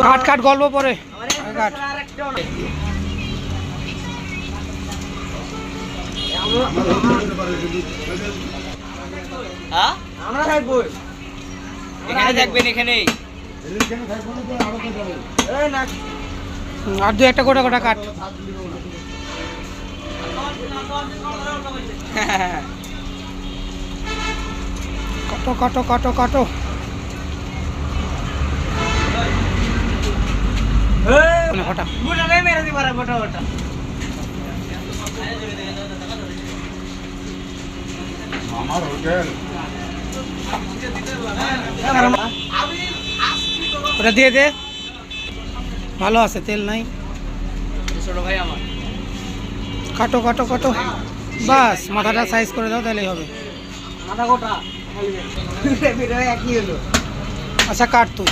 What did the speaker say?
কাট কাট গল্প পরে কাট। আমরা থাকবো এখানে, থাকবেন এখানেই। আর দু একটা গোটা গোটা কাট। কাটো কাটো কাটো কাটো। মেরে দিবার গোটা গোটা। ওটা দিয়ে দে, ভালো আছে, তেল নাই। ছোট ভাই আমার কাটো কাটো কাটো, বাস মাথাটা সাইজ করে দাও তাহলেই হবে। মাথা গোটা একই হলো। আচ্ছা কাট তুই।